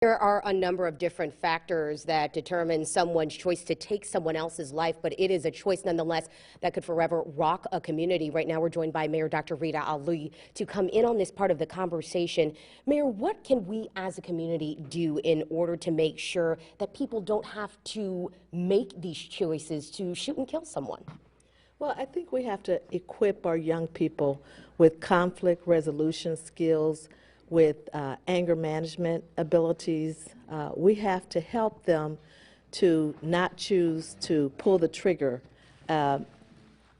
There are a number of different factors that determine someone's choice to take someone else's life, but it is a choice nonetheless that could forever rock a community. Right now, we're joined by Mayor Dr. Rita Ali to come in on this part of the conversation. Mayor, what can we as a community do in order to make sure that people don't have to make these choices to shoot and kill someone? Well, I think we have to equip our young people with conflict resolution skills, with anger management abilities. We have to help them to not choose to pull the trigger. There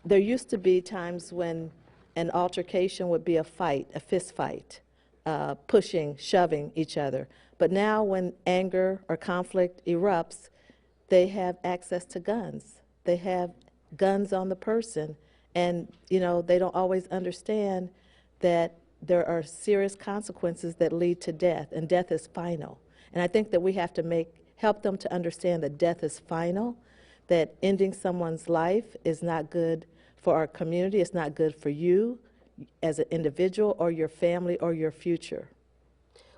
used to be times when an altercation would be a fight, a fist fight, pushing, shoving each other. But now when anger or conflict erupts, they have access to guns. They have guns on the person, and they don't always understand that there are serious consequences that lead to death, and death is final. And I think that we have to help them to understand that death is final, that ending someone's life is not good for our community, it's not good for you as an individual or your family or your future.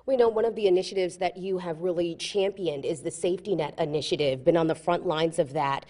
We know one of the initiatives that you have really championed is the Safety Net initiative, been on the front lines of that,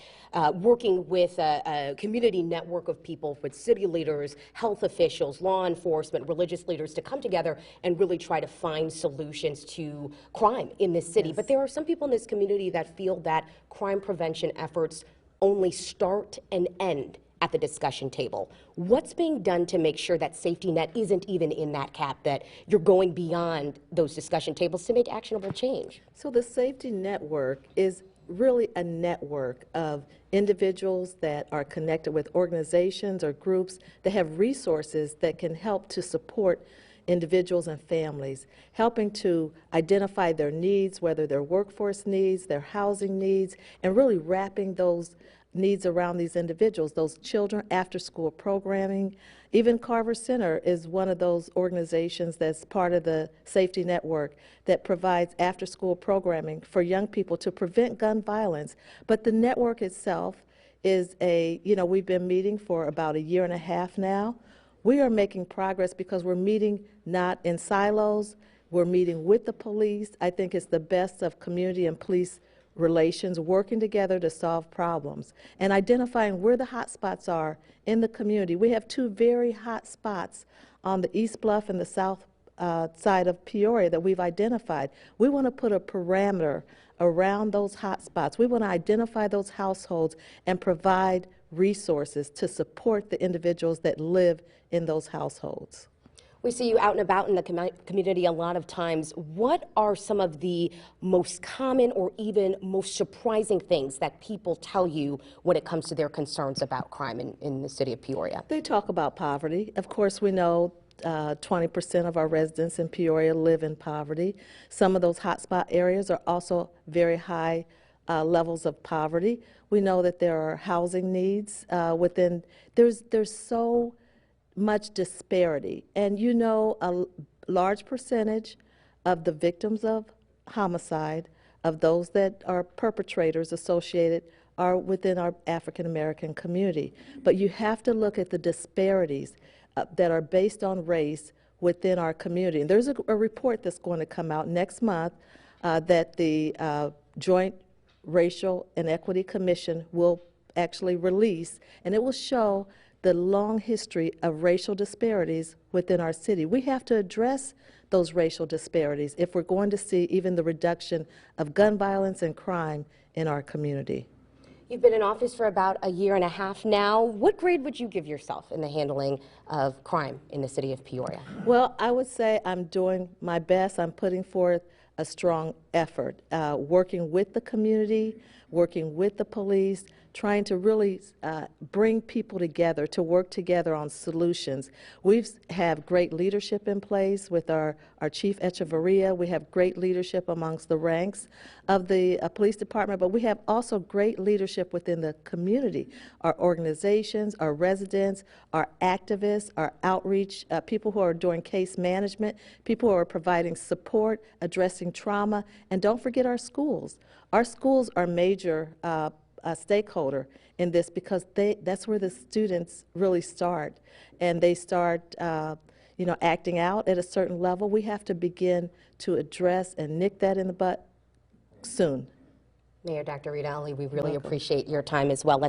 working with a community network of people, with city leaders, health officials, law enforcement, religious leaders to come together and really try to find solutions to crime in this city. Yes. But there are some people in this community that feel that crime prevention efforts only start and end at the discussion table. What's being done to make sure that Safety Net isn't even in that cap, that you're going beyond those discussion tables to make actionable change? So the Safety Network is really a network of individuals that are connected with organizations or groups that have resources that can help to support individuals and families, helping to identify their needs, whether their workforce needs, their housing needs, and really wrapping those needs around these individuals, those children, after-school programming. Even Carver Center is one of those organizations that's part of the Safety Network that provides after-school programming for young people to prevent gun violence. But the network itself is we've been meeting for about 1.5 years now. We are making progress because we're meeting not in silos, we're meeting with the police. I think it's the best of community and police relations, working together to solve problems and identifying where the hot spots are in the community. We have 2 very hot spots on the East Bluff and the south side of Peoria that we've identified. We want to put a parameter around those hot spots. We want to identify those households and provide resources to support the individuals that live in those households. We see you out and about in the community a lot of times. What are some of the most common or even most surprising things that people tell you when it comes to their concerns about crime in the city of Peoria? They talk about poverty. Of course, we know 20% of our residents in Peoria live in poverty. Some of those hotspot areas are also very high levels of poverty. We know that there are housing needs within. There's so much disparity, and a large percentage of the victims of homicide, of those that are perpetrators associated, are within our African American community. But you have to look at the disparities that are based on race within our community. And there's a report that's going to come out next month that the Joint Racial and Equity Commission will actually release, and it will show the long history of racial disparities within our city. We have to address those racial disparities if we're going to see even the reduction of gun violence and crime in our community. You've been in office for about 1.5 years now. What grade would you give yourself in the handling of crime in the city of Peoria? Well, I would say I'm doing my best. I'm putting forth a strong effort, working with the community, working with the police, trying to really bring people together to work together on solutions. We have great leadership in place with our Chief Echevarria. We have great leadership amongst the ranks of the police department, but we have also great leadership within the community, our organizations, our residents, our activists, our outreach, people who are doing case management, people who are providing support, addressing trauma, and don't forget our schools. Our schools are major a stakeholder in this because that's where the students really start, and they start acting out at a certain level, we have to begin to address and nip that in the butt soon. Mayor Dr. Rita Ali, we really Welcome. appreciate your time as well.